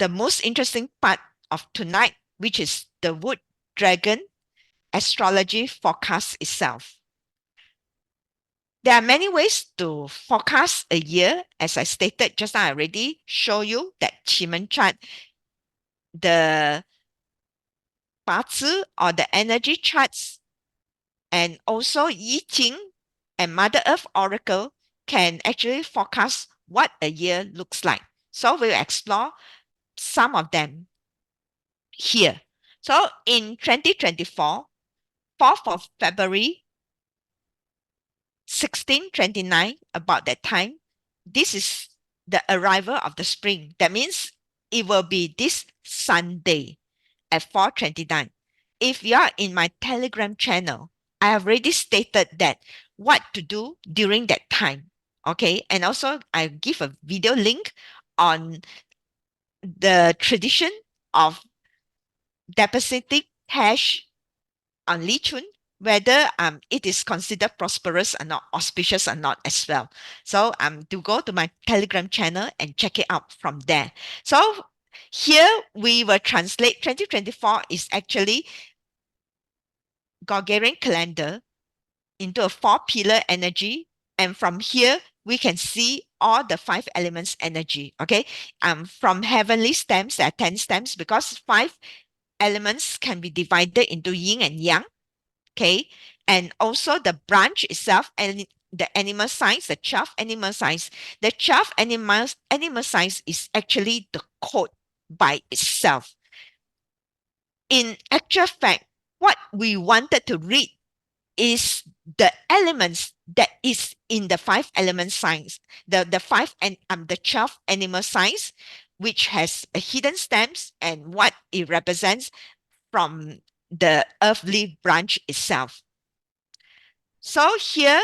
the most interesting part of tonight, which is the Wood Dragon astrology forecast itself. There are many ways to forecast a year. As I stated just now, I already show you that Qimeng chart, the 八字or the energy charts, and also Yi Jing and Mother Earth Oracle can actually forecast what a year looks like. So we'll explore some of them here. So in 2024, 4th of February, 1629, about that time, this is the arrival of the spring. That means it will be this Sunday at 4:29. If you are in my Telegram channel, I have already stated that what to do during that time. Okay. And also I give a video link on the tradition of depositing cash on Li Chun, whether it is considered prosperous or not, auspicious or not as well. So to go to my Telegram channel and check it out from there. So here we will translate 2024 is actually Gregorian calendar into a 4-pillar energy. And from here, we can see all the 5 elements energy. Okay. From heavenly stems, there are 10 stems because 5 elements can be divided into yin and yang. Okay. And also the branch itself and the animal signs, the 12 animal signs. The 12 animal signs is actually the code by itself. In actual fact, what we wanted to read is the elements that is in the 5 element signs, the 5 and the 12 animal signs, which has a hidden stems and what it represents from the earthly branch itself. So here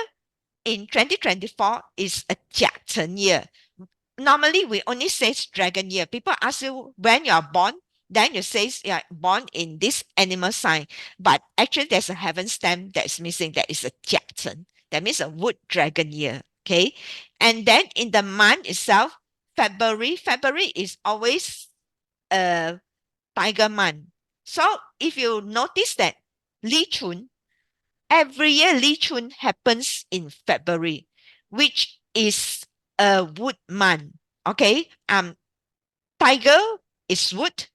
in 2024 is a Jiachen year. Normally we only say dragon year. People ask you when you are born, then you say you're born in this animal sign. But actually there's a heaven stem that is missing. That is a Jiachen. That means a wood dragon year. Okay. And then in the month itself, February is always a tiger month. So if you notice that Li Chun, every year Li Chun happens in February, which is a wood month. Okay. Tiger is wood,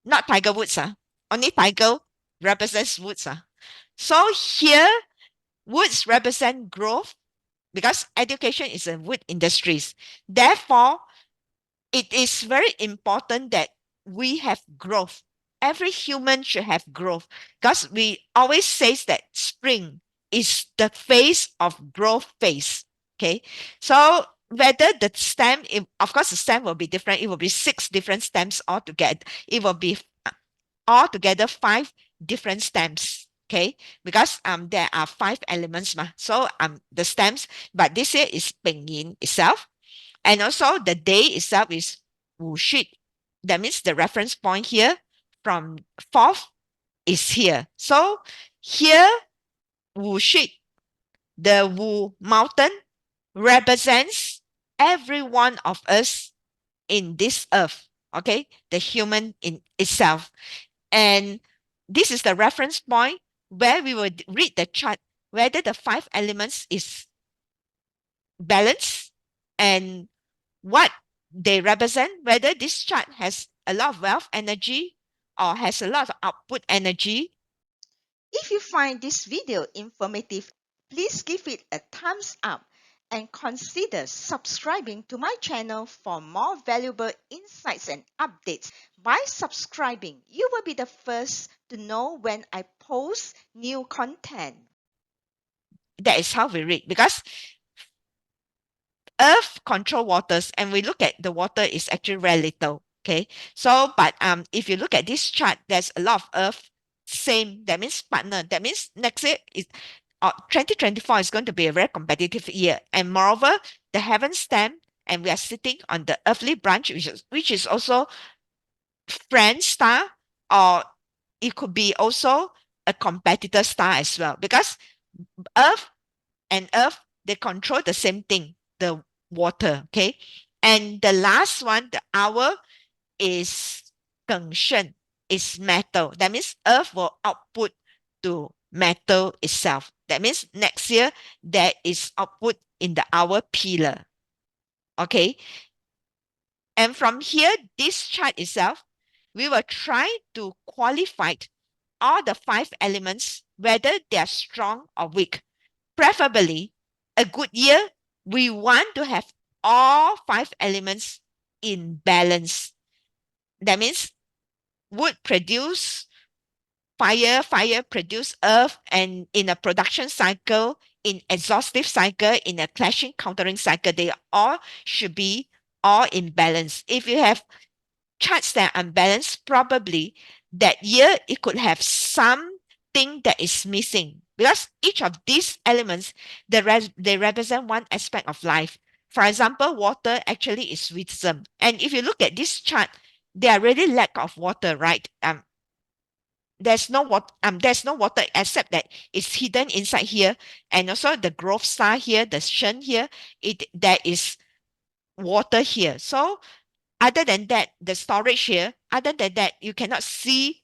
not Tiger Woods. Only tiger represents woods. So here, woods represent growth because education is a wood industries. Therefore, it is very important that we have growth. Every human should have growth because we always say that spring is the phase of growth phase. Okay. So whether the stem, of course, the stem will be different. It will be 6 different stems altogether. It will be altogether 5 different stems. Okay, because there are 5 elements. So the stems, but this year is Pengyin itself. And also the day itself is Wu Shi. That means the reference point here from 4th is here. So here, Wu Shi, the Wu mountain represents every one of us in this earth. Okay, the human in itself. And this is the reference point where we will read the chart, whether the 5 elements is balanced and what they represent, whether this chart has a lot of wealth energy or has a lot of output energy. If you find this video informative, please give it a thumbs up and consider subscribing to my channel for more valuable insights and updates. By subscribing, you will be the first to know when I post new content. That is how we read, because Earth control waters, and we look at the water is actually very little. Okay, so but if you look at this chart, there's a lot of Earth. Same, that means partner. That means next year is 2024 is going to be a very competitive year, and moreover, the heaven stem, and we are sitting on the earthly branch, which is also friend star, or it could be also a competitor star as well, because Earth and Earth, they control the same thing, the water. Okay. And the last one, the hour, is 更盛, is metal. That means Earth will output to metal itself. That means next year there is output in the hour pillar. Okay. And from here, this chart itself, we will try to qualify all the five elements, whether they are strong or weak. Preferably, a good year, we want to have all five elements in balance. That means wood produce fire, fire produce earth, and in a production cycle, in exhaustive cycle, in a clashing countering cycle, they all should be all in balance. If you have charts that are unbalanced, probably that year it could have something that is missing, because each of these elements, they represent one aspect of life. For example, water actually is wisdom. And if you look at this chart, there are really lack of water, right? There's no water except that it's hidden inside here, and also the growth star here, the shen here, there is water here. So other than that, the storage here, other than that, you cannot see,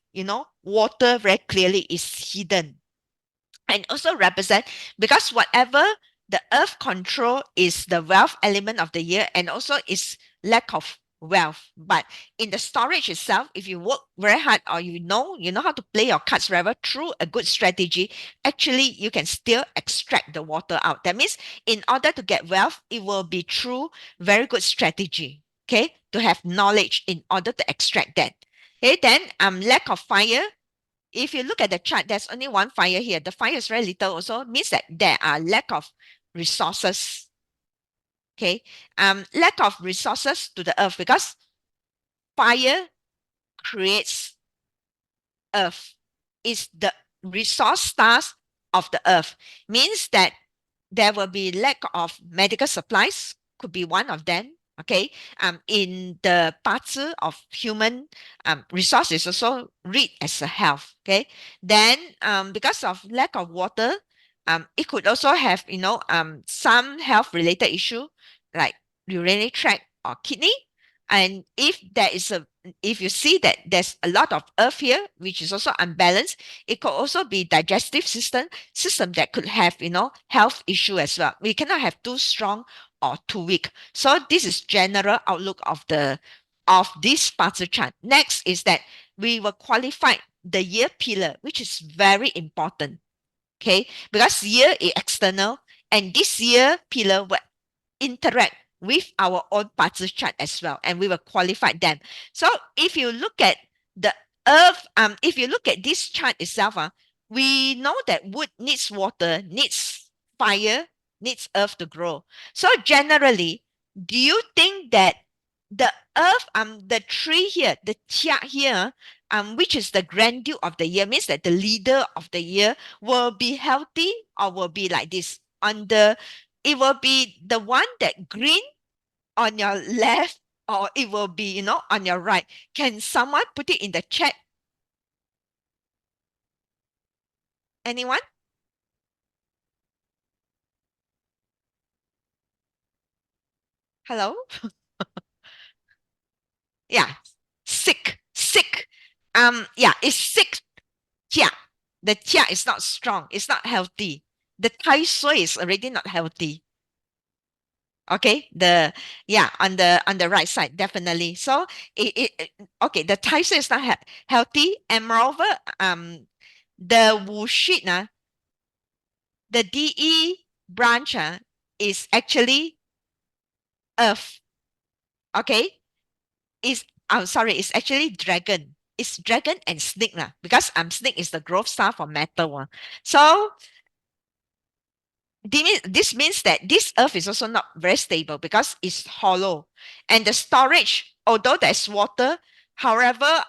water very clearly is hidden. And also represent, because whatever the earth control is the wealth element of the year, and also is lack of wealth. But in the storage itself, if you work very hard, or you know how to play your cards very well through a good strategy, actually you can still extract the water out. That means in order to get wealth, it will be through very good strategy. Okay, to have knowledge in order to extract that. Okay, then lack of fire. If you look at the chart, there's only one fire here. The fire is very little also, means that there are lack of resources. Okay. Lack of resources to the earth, because fire creates earth. Is the resource stars of the earth. Means that there will be lack of medical supplies, could be one of them. Okay. In the parts of human resources also read as a health. Okay. Then because of lack of water, it could also have some health related issue like urinary tract or kidney. And if you see that there's a lot of earth here, which is also unbalanced, it could also be digestive system that could have health issue as well. We cannot have too strong or too weak. So this is general outlook of this parts chart. Next is that we will qualify the year pillar, which is very important. Okay, because year is external, and this year pillar will interact with our own parts chart as well, and we will qualify them. So if you look at the earth, if you look at this chart itself, we know that wood needs water, needs fire, needs earth to grow. So generally, do you think that the earth, the tree here, the chia here, which is the grandeur of the year, means that the leader of the year will be healthy, or will be like this on the it will be the one that green on your left, or it will be on your right. Can someone put it in the chat? Anyone? Hello? Yeah. Sick. Yeah, it's sick. Tia. The tia is not strong, it's not healthy. The tai sui is already not healthy. Okay, on the right side, definitely. So okay, the tai sui is not healthy, and moreover, the wu shit, the DE branch is actually earth. Okay, is I'm sorry, it's actually dragon. It's dragon and snake because snake is the growth star for metal one. So this means that this earth is also not very stable because it's hollow, and the storage, although there's water, however,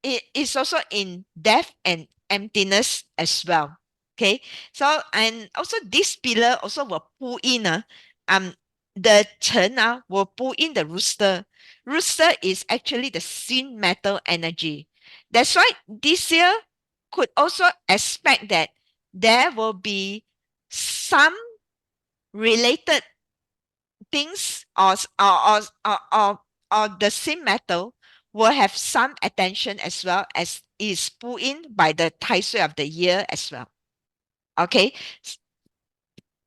it is also in depth and emptiness as well. Okay, so and also this pillar also will pull in the chen will pull in the rooster. Rooster is actually the sin metal energy. That's why this year could also expect that there will be some related things, or the same metal will have some attention as well as is pulled in by the Tai Sui of the year as well. Okay.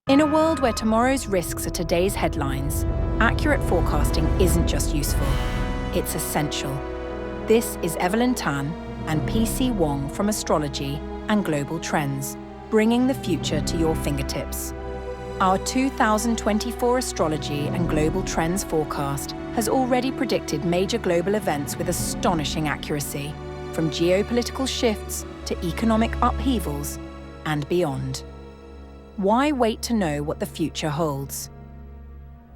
In a world where tomorrow's risks are today's headlines, accurate forecasting isn't just useful, it's essential. This is Evelyn Tan and PC Wong from Astrology and Global Trends, bringing the future to your fingertips. Our 2024 Astrology and Global Trends forecast has already predicted major global events with astonishing accuracy, from geopolitical shifts to economic upheavals and beyond. Why wait to know what the future holds?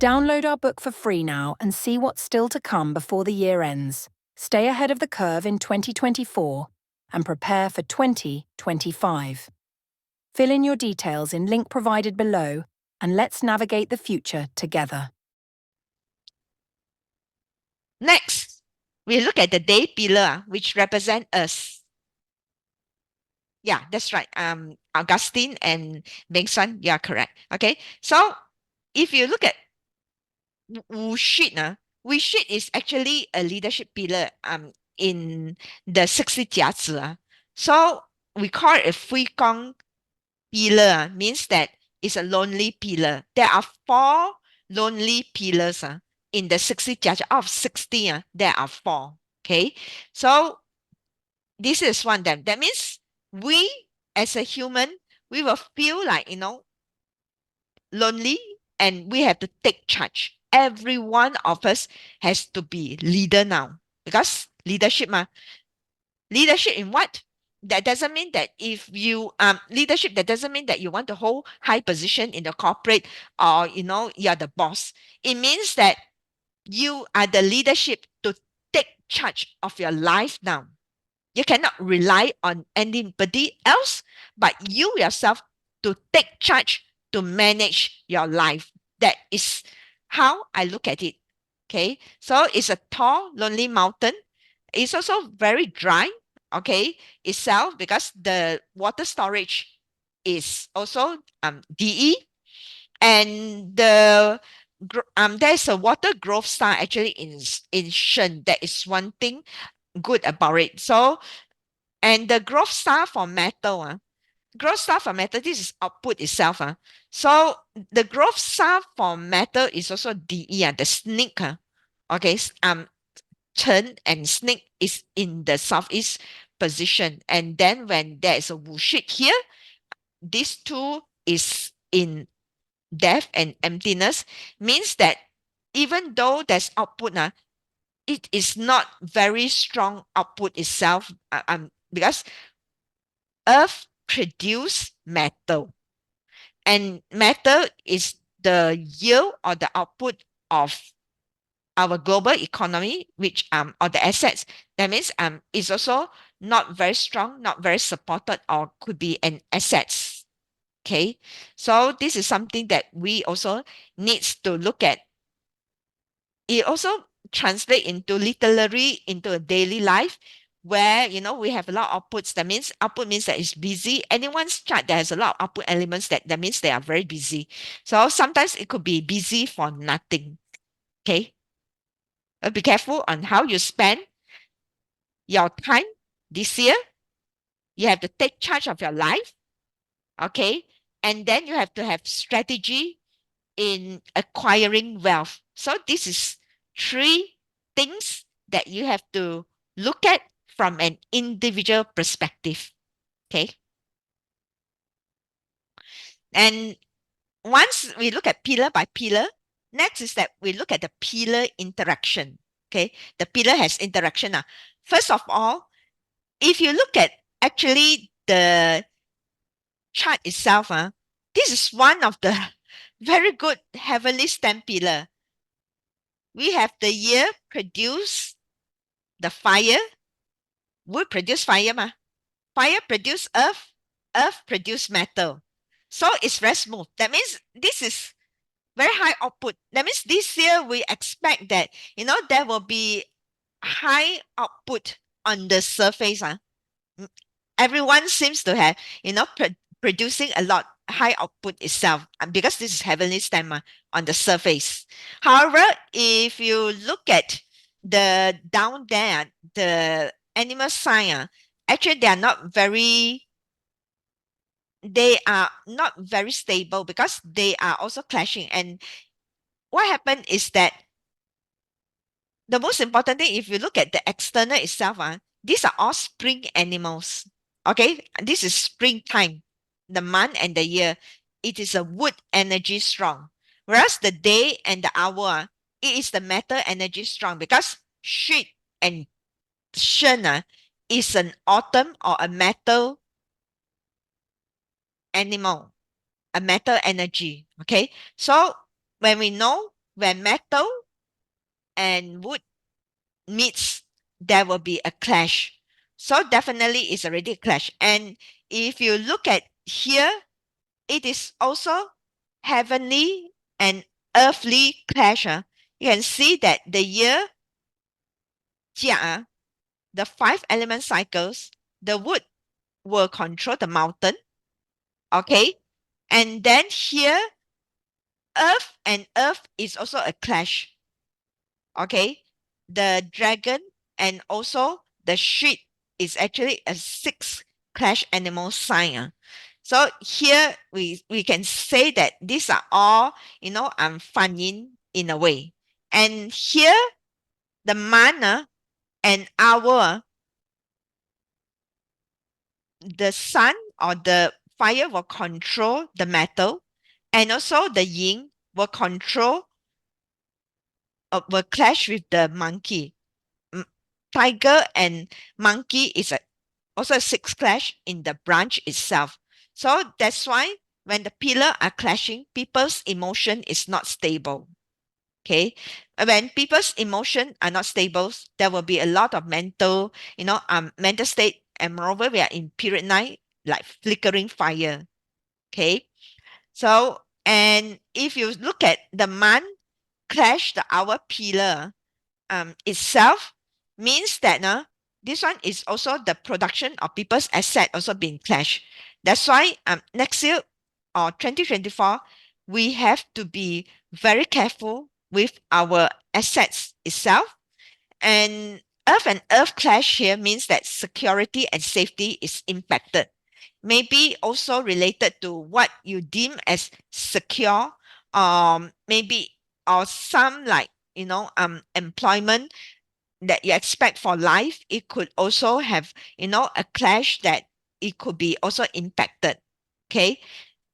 Download our book for free now and see what's still to come before the year ends. Stay ahead of the curve in 2024 and prepare for 2025. Fill in your details in link provided below and let's navigate the future together. Next, we look at the day pillar, which represent us. Yeah, that's right. Augustine and Beng Suan, you are correct. Okay, so if you look at Wu Shi is actually a leadership pillar in the 60 jiazi. So we call it a Fui Gong pillar, means that it's a lonely pillar. There are 4 lonely pillars in the 60 jiazi. Out of 60, there are 4. Okay, so this is one of them. That means we as a human, we will feel like, lonely, and we have to take charge. Every one of us has to be leader now, because leadership leadership in what? That doesn't mean that if you leadership, that doesn't mean that you want to hold high position in the corporate, or you're the boss. It means that you are the leadership to take charge of your life now. You cannot rely on anybody else but you yourself to take charge, to manage your life. That is how I look at it. Okay, so it's a tall, lonely mountain. It's also very dry, okay, itself, because the water storage is also DE, and there's a water growth star actually in Shen. That is one thing good about it. So, and the growth star for metal, growth star for metal, this is output itself. So the growth star for metal is also DE, the snake. Okay, Chen and snake is in the southeast position. And then when there is a wushit here, these two is in death and emptiness, means that even though there's output, it is not very strong output itself, because Earth produce metal, and metal is the yield or the output of our global economy, which or the assets. That means is also not very strong, not very supported, or could be an assets. Okay, so this is something that we also needs to look at. It also translate into literally into a daily life, where we have a lot of outputs. That means output means that it's busy. Anyone's chart that has a lot of output elements, that means they are very busy. So sometimes it could be busy for nothing. Okay, be careful on how you spend your time this year. You have to take charge of your life. Okay, and then you have to have strategy in acquiring wealth. So this is 3 things that you have to look at from an individual perspective. Okay. And once we look at pillar by pillar, next is that we look at the pillar interaction. Okay. The pillar has interaction. First of all, if you look at actually the chart itself, this is one of the very good heavenly stem pillar. We have the year produce the fire. Wood produce fire, fire produce earth, earth produce metal. So it's very smooth. That means this is very high output. That means this year we expect that there will be high output on the surface. Everyone seems to have producing a lot high output itself, because this is heavenly stem on the surface. However, if you look at the down there, the animal sign, actually they are not very stable because they are also clashing. And what happened is that the most important thing, if you look at the external itself, these are all spring animals. Okay, this is springtime, the month and the year. It is a wood energy strong, whereas the day and the hour, it is the metal energy strong because sheep and shen is an autumn or a metal animal, a metal energy. Okay, so when we know when metal and wood meets, there will be a clash. So definitely it's already a clash. And if you look at here, it is also heavenly and earthly clash. You can see that the year Jia, the five element cycles, the wood will control the mountain. Okay. And then here, earth and earth is also a clash. Okay. The dragon and also the sheep is actually a six clash animal sign. So here we can say that these are all, fan yin in a way. And here the mana and hour, the sun or the fire will control the metal, and also the yin will control, will clash with the monkey. M- Tiger and monkey is also a six clash in the branch itself. So that's why when the pillar are clashing, people's emotion is not stable. Okay. When people's emotion are not stable, there will be a lot of mental state. And moreover, we are in period 9, like flickering fire. Okay. So, and if you look at the month clash the hour pillar itself, means that this one is also the production of people's asset also being clashed. That's why next year or 2024, we have to be very careful with our assets itself. And earth clash here means that security and safety is impacted. Maybe also related to what you deem as secure, maybe or some like employment that you expect for life. It could also have a clash that it could be also impacted. Okay.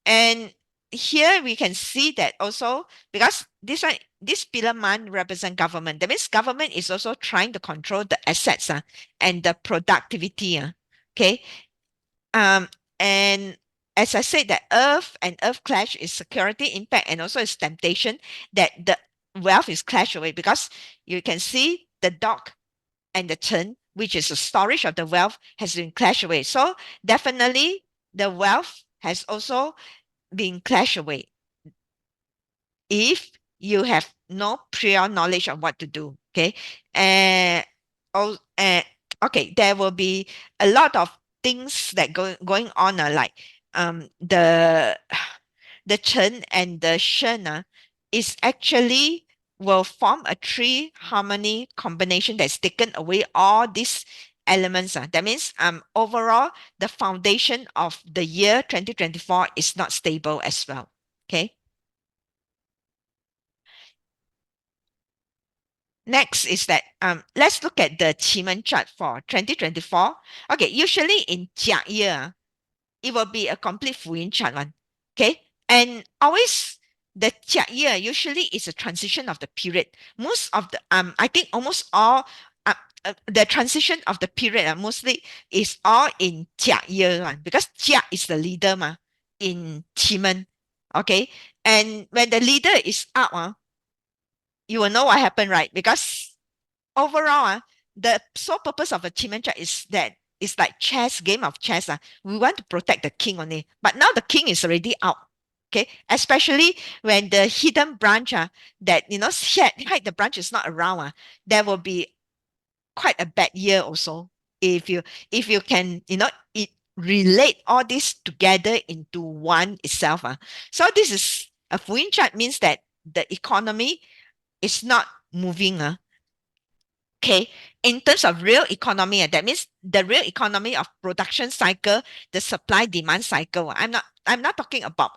And here we can see that also because this pillar man represent government. That means government is also trying to control the assets and the productivity. Okay. Um, and as I said, that earth and earth clash is security impact and also is temptation that the wealth is clash away because you can see the dog and the turn, which is the storage of the wealth, has been clashed away. So definitely the wealth has also been clashed away if you have no prior knowledge of what to do. Okay. And oh, okay, there will be a lot of things that going on, like the Chen and the Shen is actually will form a three harmony combination that's taken away all these elements. That means overall the foundation of the year 2024 is not stable as well. Okay. Next is that let's look at the Qimeng chart for 2024. Okay, usually in Jia year, it will be a complete Fuyin chart one. Okay, and always the Jia year usually is a transition of the period. Most of the I think almost all the transition of the period mostly is all in Jia year one because Jia is the leader in Qimeng. Okay, and when the leader is out, you will know what happened, right? Because overall, the sole purpose of achievement chart is that it's like chess, game of chess. We want to protect the king only. But now the king is already out. Okay. Especially when the hidden branch that hide the branch is not around. There will be quite a bad year also. If you can, it relate all this together into one itself. So this is a Fuyin chart means that the economy is not moving. Okay, in terms of real economy, that means the real economy of production cycle, the supply demand cycle. I'm not talking about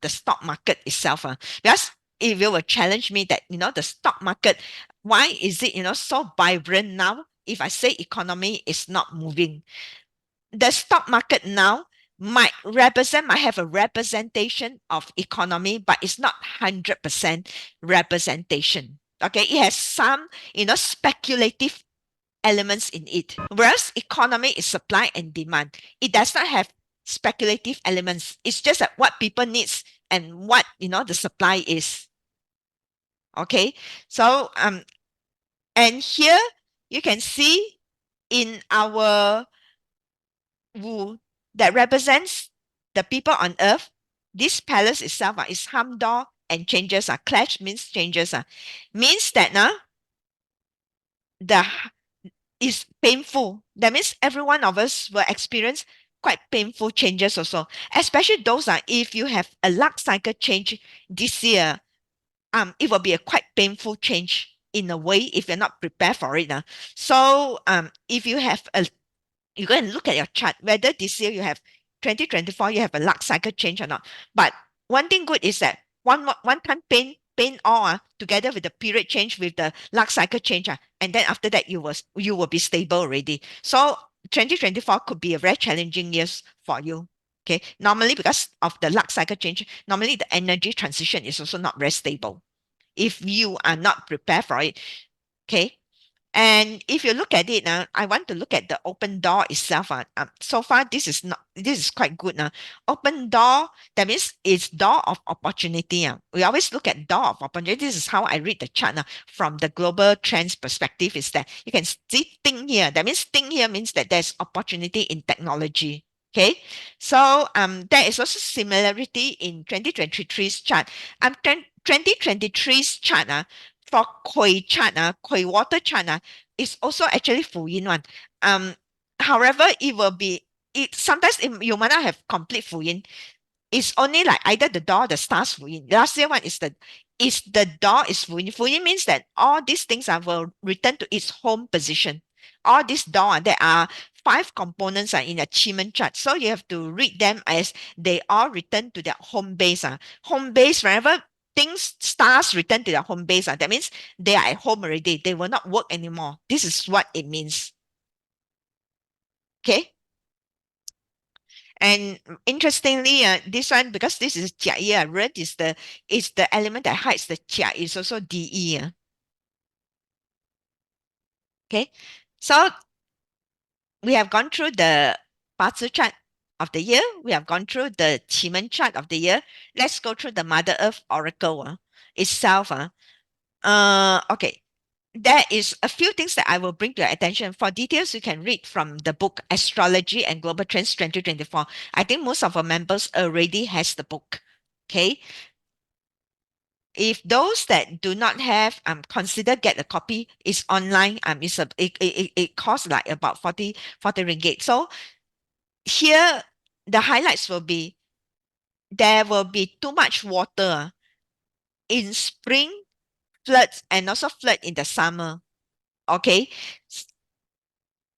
the stock market itself. Because if you will challenge me that the stock market, why is it so vibrant now? If I say economy is not moving, the stock market now might have a representation of economy, but it's not 100% representation. Okay, it has some speculative elements in it. Whereas economy is supply and demand. It does not have speculative elements. It's just that what people needs and what the supply is. Okay. So and here you can see in our Wu that represents the people on earth, this palace itself is Hamdor and changes clash means changes means that the is painful. That means every one of us will experience quite painful changes also. Especially those if you have a luck cycle change this year, it will be a quite painful change in a way if you're not prepared for it. So if you have you go and look at your chart whether this year you have 2024 you have a luck cycle change or not. But one thing good is that one time pain all together with the period change with the luck cycle change and then after that you will be stable already. So 2024 could be a very challenging years for you. Okay, normally because of the luck cycle change, normally the energy transition is also not very stable if you are not prepared for it. Okay, and if you look at it now, I want to look at the open door itself. So far, this is quite good now. Open door, that means it's door of opportunity. We always look at door of opportunity. This is how I read the chart from the global trends perspective, is that you can see thing here. That means thing here means that there's opportunity in technology. Okay, so there is also similarity in 2023's chart. 2023's chart for Koi chart, Koi water chart is also actually Fu Yin one. However, it will be sometimes you might not have complete Fu Yin. It's only like either the door, the stars Fu Yin. Last year one is the door is Fu Yin. Fu Yin means that all these things will return to its home position. All these door, there are 5 components in achievement chart. So you have to read them as they all return to their home base. Home base, wherever things stars return to their home base. That means they are at home already. They will not work anymore. This is what it means. Okay. And interestingly, this one, because this is Jia Yi, red is the element that hides the Jia, is also DE. Okay. So we have gone through the Bazi chart of the year. We have gone through the Qimen chart of the year. Let's go through the Mother Earth Oracle itself. Okay. There is a few things that I will bring to your attention. For details, you can read from the book Astrology and Global Trends 2024. I think most of our members already has the book. Okay. If those that do not have, consider get a copy. It's online. It costs like about 40 ringgit. So here the highlights will be there will be too much water in spring, floods, and also flood in the summer. Okay.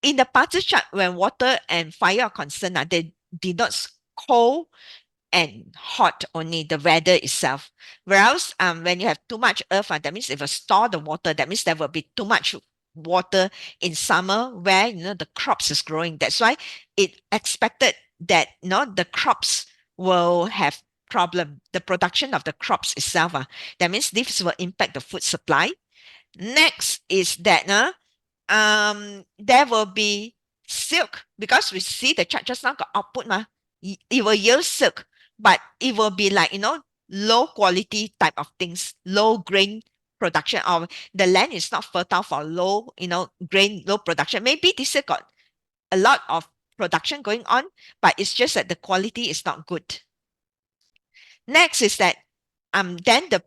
In the Bazi chart, when water and fire are concerned, they did not cold and hot only the weather itself. Whereas when you have too much earth, that means if you store the water, that means there will be too much water in summer where the crops is growing. That's why it expected that the crops will have problem. The production of the crops itself. That means this will impact the food supply. Next is that there will be silk because we see the chart just now got output it will yield silk, but it will be like low quality type of things, low grain production, or the land is not fertile for low grain, low production. Maybe this year got a lot of production going on, but it's just that the quality is not good. Next is that then the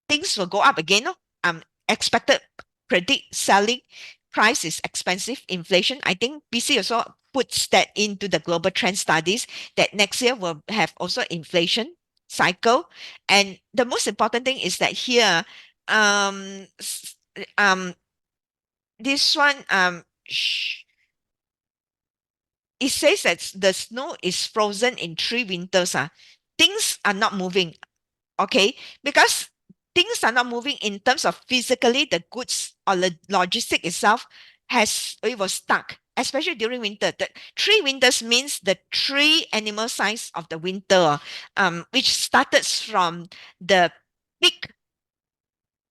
things will go up again. Expected predict selling price is expensive, inflation. I think BC also puts that into the global trend studies that next year will have also inflation cycle. And the most important thing is that here, this one, it says that the snow is frozen in 3 winters. Things are not moving, okay? Because things are not moving in terms of physically, the goods or the logistic itself it was stuck, especially during winter. The 3 winters means the three animal signs of the winter, which started from the pig,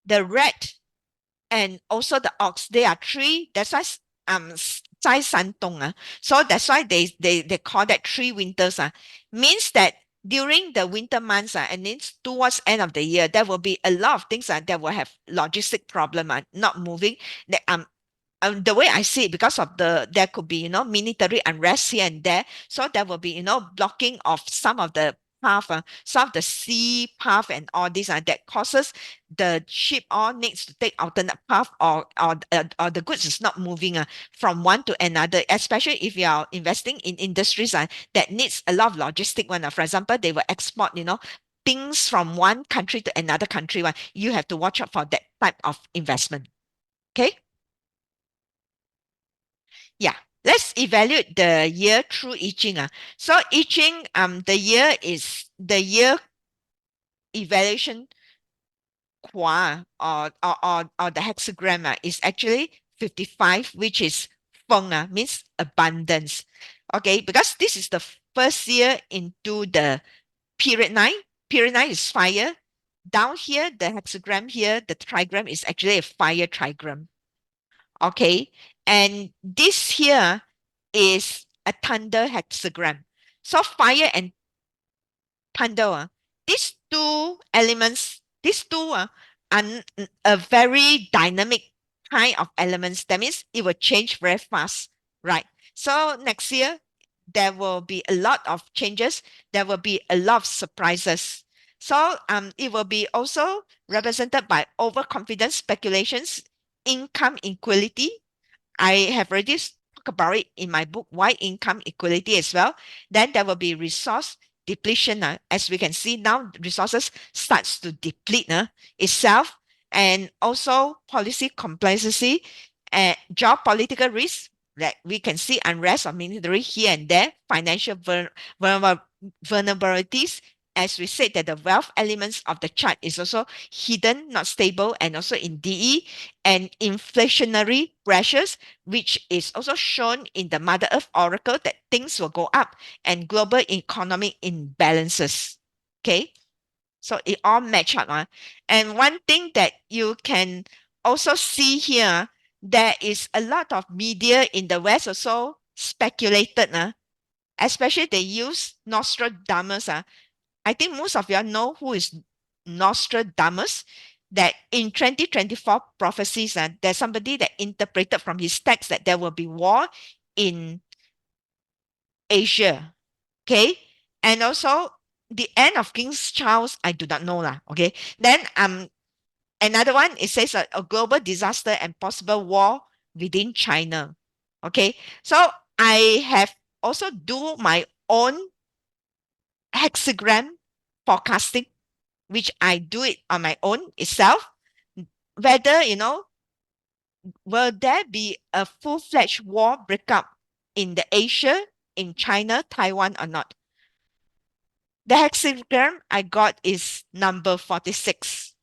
the rat, and also the ox. They are three. That's why 在山东 so that's why they call that 3 winters means that during the winter months and it's towards end of the year there will be a lot of things that will have logistic problem not moving. That the way I see it, because of there could be military unrest here and there, so there will be blocking of some of the path, some of the sea path and all this that causes the ship all needs to take alternate path, or the goods is not moving from one to another, especially if you are investing in industries that needs a lot of logistic one. For example, they will export things from one country to another country one. You have to watch out for that type of investment. Okay. Yeah, let's evaluate the year through I Ching. So I Ching, the year evaluation or the hexagram is actually 55, which is feng means abundance. Okay, because this is the first year into the period 9. Period 9 is fire. Down here, the hexagram here, the trigram is actually a fire trigram. Okay, and this here is a thunder hexagram. So fire and thunder, these two elements, these two are a very dynamic kind of elements. That means it will change very fast, right? So next year, there will be a lot of changes. There will be a lot of surprises. So it will be also represented by overconfidence speculations, income inequality. I have already talked about it in my book, Why Income Equality as well. Then there will be resource depletion. As we can see now, resources starts to deplete itself, and also policy complacency and geopolitical risk. Like we can see unrest or military here and there, financial vulnerabilities. As we said that the wealth elements of the chart is also hidden, not stable, and also in DE, and inflationary pressures, which is also shown in the Mother Earth Oracle that things will go up, and global economic imbalances. Okay, so it all match up. And one thing that you can also see here, there is a lot of media in the West also speculated, especially they use Nostradamus. I think most of you know who is Nostradamus, that in 2024 prophecies, there's somebody that interpreted from his text that there will be war in Asia. Okay. And also the end of King Charles, I do not know lah. Okay. Then another one, it says a global disaster and possible war within China. Okay. So I have also do my own hexagram forecasting, which I do it on my own itself, whether, will there be a full-fledged war breakup in the Asia, in China, Taiwan or not? The hexagram I got is number 46.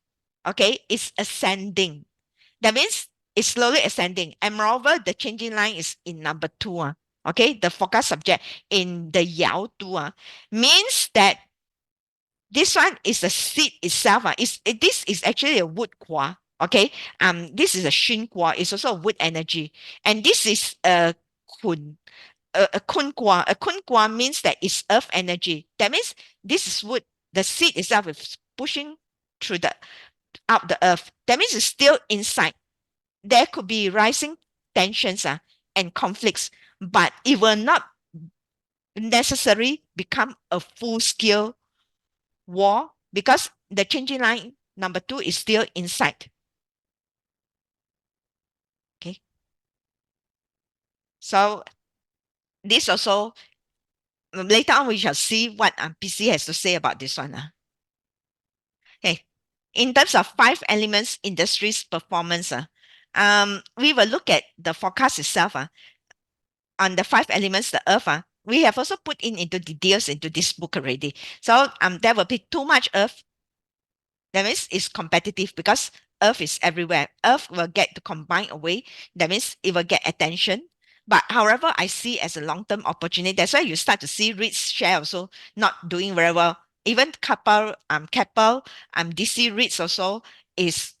Okay, it's ascending. That means it's slowly ascending. And moreover, the changing line is in number 2. Okay, the forecast subject in the Yao 2 means that this one is the seed itself. This is actually a wood qua. Okay. This is a shin qua. It's also a wood energy. And this is a kun. A kun qua. A kun qua means that it's earth energy. That means this is wood. The seed itself is pushing through up the earth. That means it's still inside. There could be rising tensions and conflicts, but it will not necessarily become a full-scale war, because the changing line number 2 is still inside. Okay. So this also, later on we shall see what PC has to say about this one. Okay. In terms of 5 elements industries performance, we will look at the forecast itself on the 5 elements, the earth. We have also put into details into this book already. So there will be too much earth. That means it's competitive because earth is everywhere. Earth will get to combine away. That means it will get attention. But however, I see as a long-term opportunity. That's why you start to see REITs share also not doing very well. Even Keppel, DC REITs also is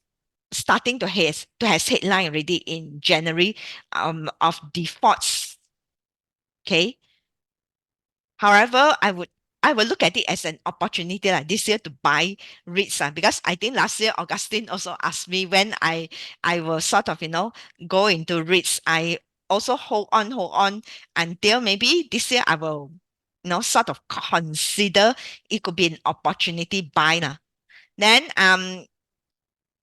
starting to has headline already in January of defaults. Okay. However, I will look at it as an opportunity like this year to buy REITs because I think last year Augustine also asked me when I will sort of go into REITs. I also hold on until maybe this year I will sort of consider it could be an opportunity buy now. Then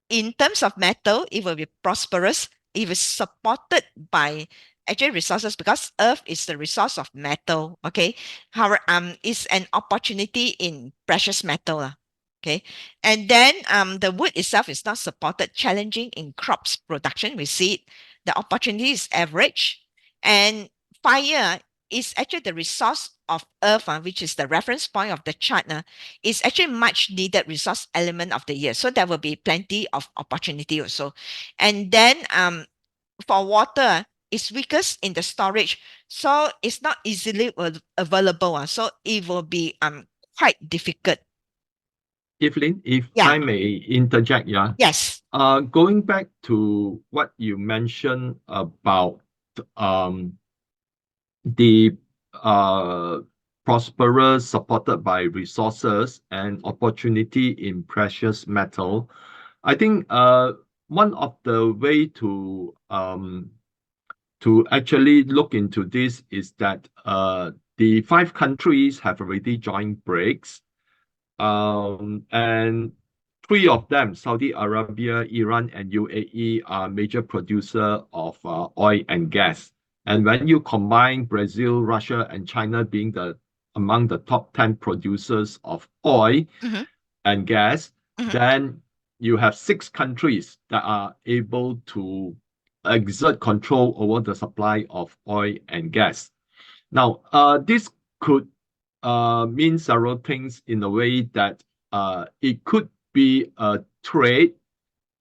in terms of metal, it will be prosperous if it's supported by actually resources because earth is the resource of metal. Okay. How is an opportunity in precious metal. Okay. And then the wood itself is not supported, challenging in crops production. We see it. The opportunity is average. And fire is actually the resource of earth, which is the reference point of the chart. Is actually much needed resource element of the year. So there will be plenty of opportunity also. And then for water, it's weakest in the storage. So it's not easily available. So it will be quite difficult. Evelyn, if Yeah. I may interject, yeah. Yes. Going back to what you mentioned about the prosperous supported by resources and opportunity in precious metal, I think one of the way to actually look into this is that the 5 countries have already joined BRICS, and 3 of them, Saudi Arabia, Iran, and UAE, are major producer of oil and gas. And when you combine Brazil, Russia, and China being among the top 10 producers of oil and gas, then you have 6 countries that are able to exert control over the supply of oil and gas. Now, this could mean several things in a way that it could be a trade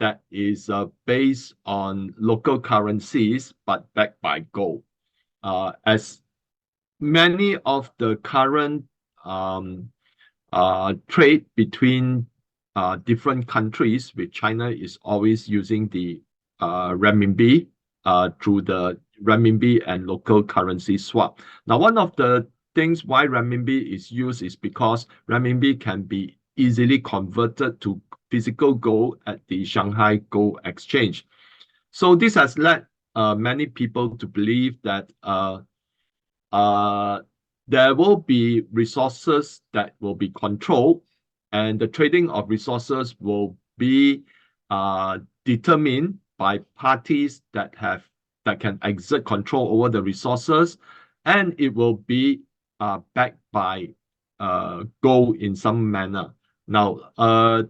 that is based on local currencies but backed by gold. As many of the current trade between different countries with China is always using the renminbi through the renminbi and local currency swap. Now, one of the things why renminbi is used is because renminbi can be easily converted to physical gold at the Shanghai Gold Exchange. So this has led many people to believe that there will be resources that will be controlled, and the trading of resources will be determined by parties that can exert control over the resources, and it will be backed by gold in some manner. Now,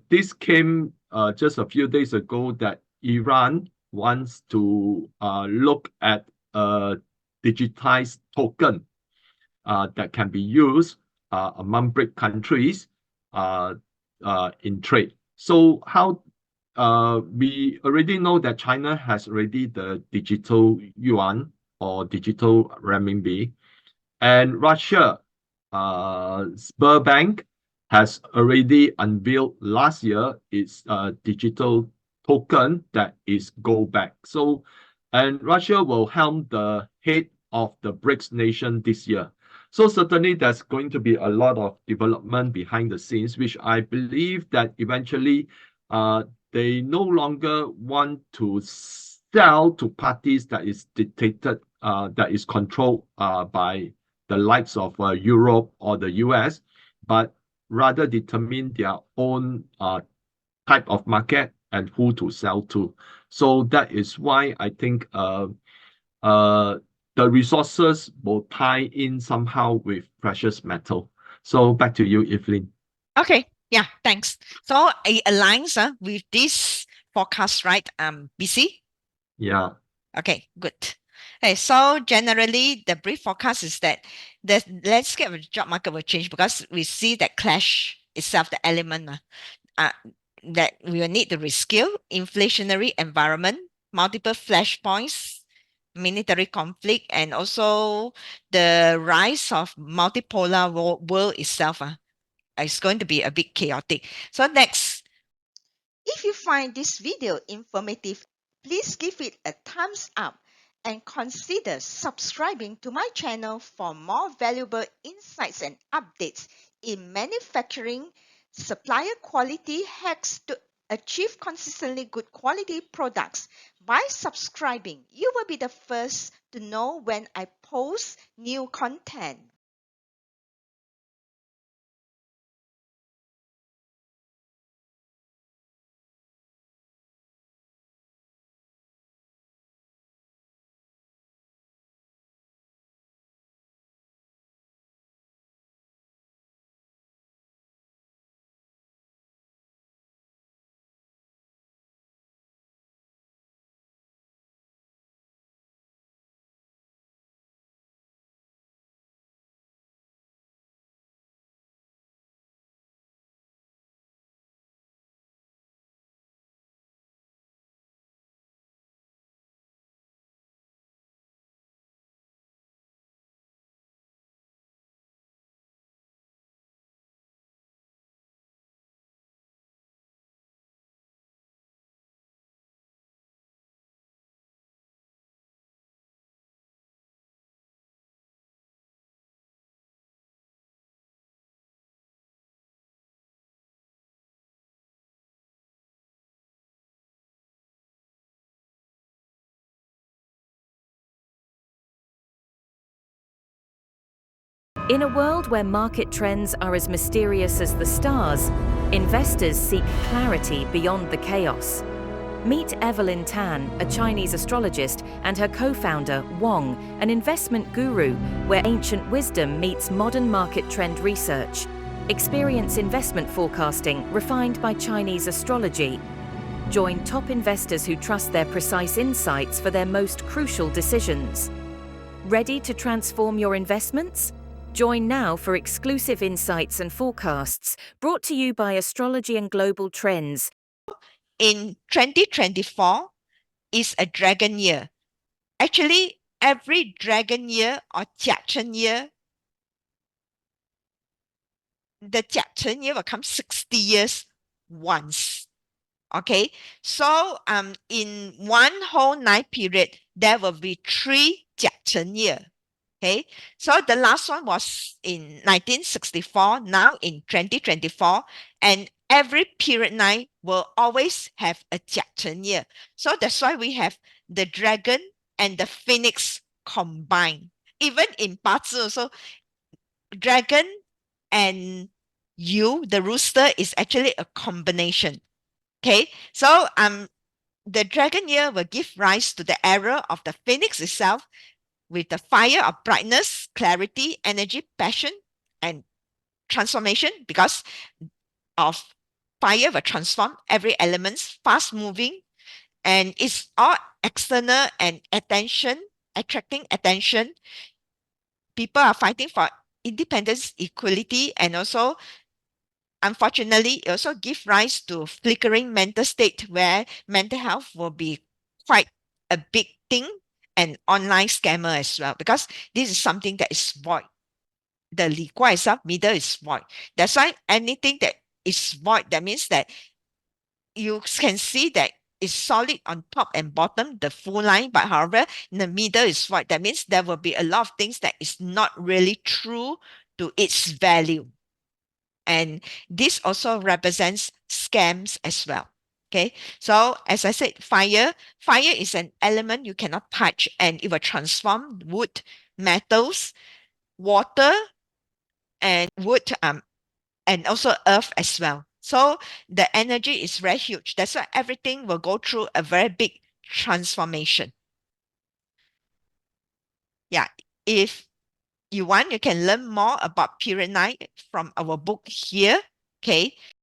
this came just a few days ago that Iran wants to look at a digitized token that can be used among BRIC countries in trade. So how we already know that China has already the digital yuan or digital renminbi, and Russia, Sberbank has already unveiled last year its digital token that is gold backed. So, and Russia will helm the head of the BRICS nation this year. So certainly there's going to be a lot of development behind the scenes, which I believe that eventually they no longer want to sell to parties that is dictated, that is controlled by the likes of Europe or the US, but rather determine their own type of market and who to sell to. So that is why I think the resources will tie in somehow with precious metal. So back to you, Evelyn. Okay. Yeah, thanks. So it aligns with this forecast, right? BC? Yeah. Okay, good. Okay, so generally the brief forecast is that the landscape of the job market will change because we see that clash itself, the element that we will need to reskill, inflationary environment, multiple flashpoints, military conflict, and also the rise of multipolar world itself. It's going to be a bit chaotic. So next, If you find this video informative, please give it a thumbs up and consider subscribing to my channel for more valuable insights and updates in manufacturing, supplier quality hacks to achieve consistently good quality products. By subscribing, you will be the first to know when I post new content. In a world where market trends are as mysterious as the stars, investors seek clarity beyond the chaos. Meet Evelyn Tan, a Chinese astrologist, and her co-founder, Wong, an investment guru, where ancient wisdom meets modern market trend research. Experience investment forecasting refined by Chinese astrology. Join top investors who trust their precise insights for their most crucial decisions. Ready to transform your investments? Join now for exclusive insights and forecasts brought to you by Astrology and Global Trends. in 2024 is a dragon year. Actually, every dragon year or Jia Chen year, the Jia Chen year will come 60 years once. Okay, so in one whole night period, there will be 3 Jia Chen year. Okay, so the last one was in 1964, now in 2024, and every period 9 will always have a Jia Chen year. So that's why we have the dragon and the phoenix combined. Even in Bazi also, dragon and the rooster, is actually a combination. Okay, so the dragon year will give rise to the era of the phoenix itself, with the fire of brightness, clarity, energy, passion, and transformation, because of fire will transform every element, fast moving, and it's all external and attention, attracting attention. People are fighting for independence, equality, and also, unfortunately, it also give rise to flickering mental state where mental health will be quite a big thing, and online scammer as well, because this is something that is void. The Li Guai itself, middle is void. That's why anything that is void, that means that you can see that it's solid on top and bottom, the full line, but however, in the middle is void. That means there will be a lot of things that is not really true to its value. And this also represents scams as well. Okay, so as I said, fire is an element you cannot touch, and it will transform wood, metals, water, and wood, and also earth as well. So the energy is very huge. That's why everything will go through a very big transformation. Yeah, if you want, you can learn more about period 9 from our book here. Okay,